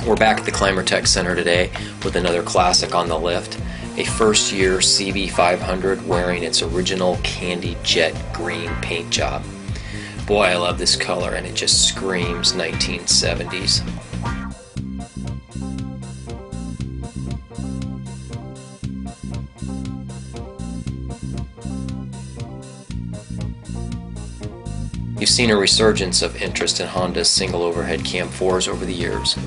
We're back at the Clymer Tech Center today with another classic on the lift, a first-year CB500 wearing its original candy jet green paint job. Boy, I love this color, and it just screams 1970s. You've seen a resurgence of interest in Honda's single overhead cam 4s over the years,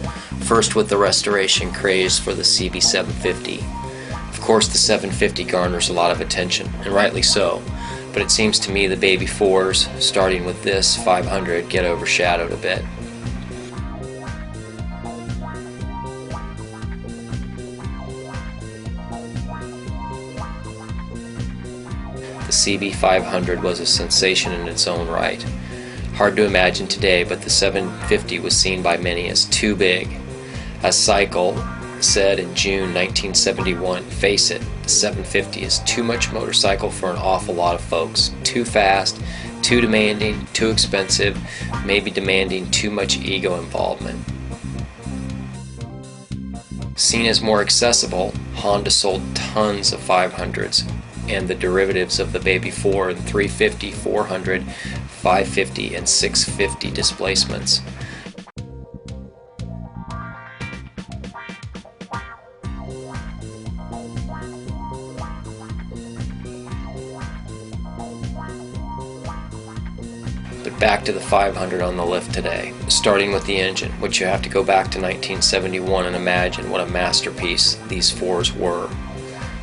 first with the restoration craze for the CB500. Of course, the 750 garners a lot of attention, and rightly so, but it seems to me the baby 4s, starting with this 500, get overshadowed a bit. The CB500 was a sensation in its own right. Hard to imagine today, but the 750 was seen by many as too big. As Cycle said in June 1971, face it, the 750 is too much motorcycle for an awful lot of folks. Too fast, too demanding, too expensive, maybe demanding too much ego involvement. Seen as more accessible, Honda sold tons of 500s and the derivatives of the baby 4 and 350, 400, 550, and 650 displacements. But back to the 500 on the lift today, starting with the engine, which you have to go back to 1971 and imagine what a masterpiece these 4s were.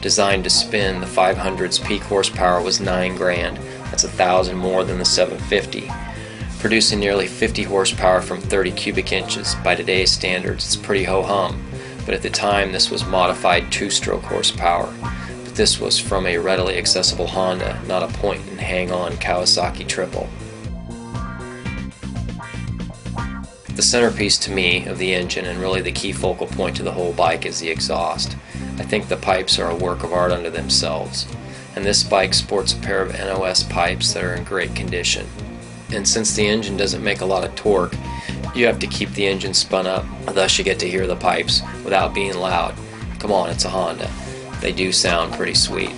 Designed to spin, the 500's peak horsepower was 9 grand. That's 1,000 more than the 750. Producing nearly 50 horsepower from 30 cubic inches. By today's standards, it's pretty ho-hum, but at the time this was modified 2-stroke horsepower. But this was from a readily accessible Honda, not a point-and-hang-on Kawasaki triple. The centerpiece to me of the engine, and really the key focal point to the whole bike, is the exhaust. I think the pipes are a work of art unto themselves, and this bike sports a pair of NOS pipes that are in great condition. And since the engine doesn't make a lot of torque, you have to keep the engine spun up, thus you get to hear the pipes without being loud. Come on, it's a Honda. They do sound pretty sweet.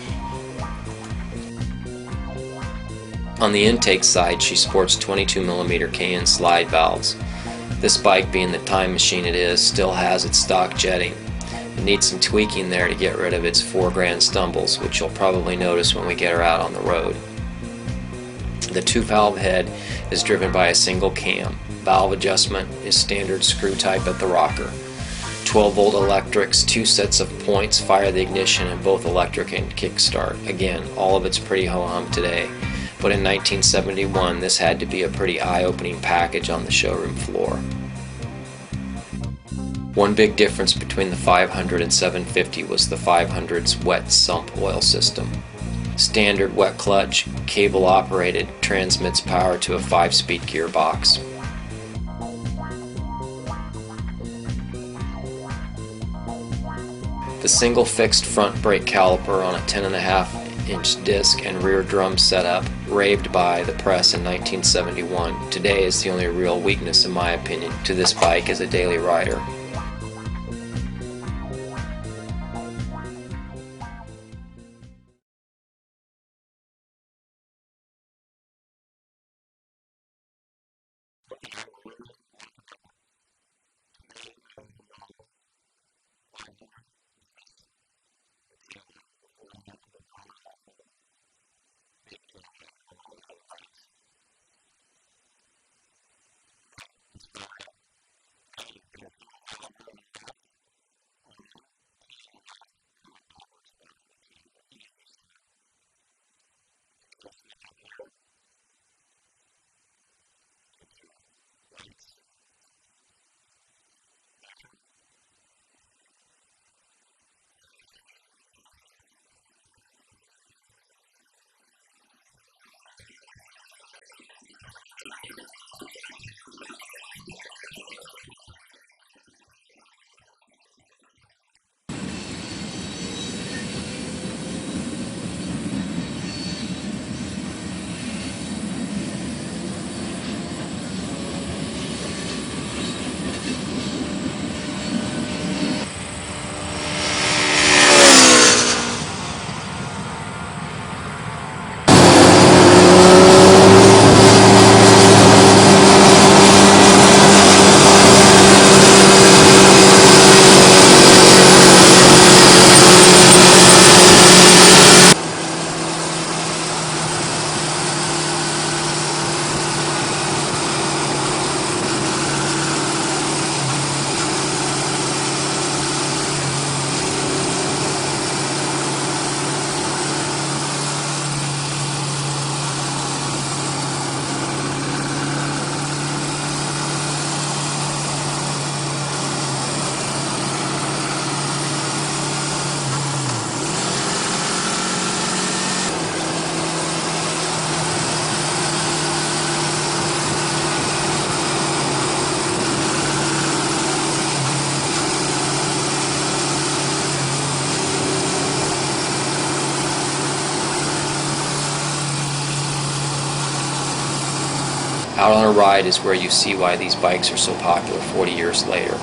On the intake side, she sports 22mm Cayenne slide valves. This bike, being the time machine it is, still has its stock jetting. It needs some tweaking there to get rid of its 4 grand stumbles, which you'll probably notice when we get her out on the road. The 2-valve head is driven by a single cam. Valve adjustment is standard screw type at the rocker. 12-volt electrics, 2 sets of points fire the ignition in both electric and kickstart. Again, all of it's pretty ho-hum today, but in 1971 this had to be a pretty eye-opening package on the showroom floor. One big difference between the 500 and 750 was the 500's wet sump oil system. Standard wet clutch, cable operated, transmits power to a 5-speed gearbox. The single fixed front brake caliper on a 10.5-inch disc and rear drum setup, raved by the press in 1971, today is the only real weakness, in my opinion, to this bike as a daily rider. Out on a Ride is where you see why these bikes are so popular 40 years later.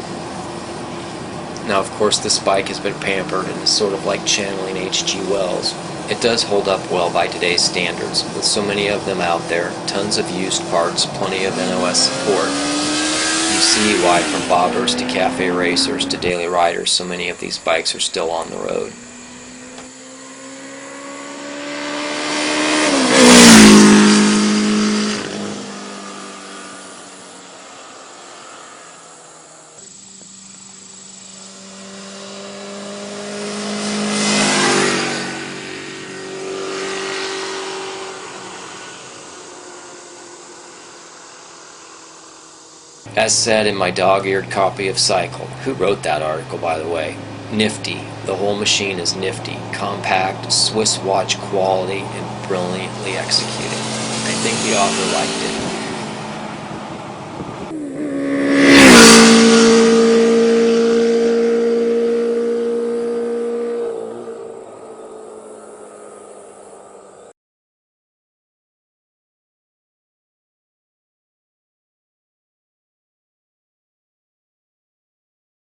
Now, of course, this bike has been pampered and is sort of like channeling H.G. Wells. It does hold up well by today's standards, with so many of them out there, tons of used parts, plenty of NOS support. You see why from bobbers to cafe racers to daily riders, so many of these bikes are still on the road. As said in my dog-eared copy of Cycle, who wrote that article, by the way? Nifty. The whole machine is nifty, compact, Swiss watch quality, and brilliantly executed. I think the author liked it.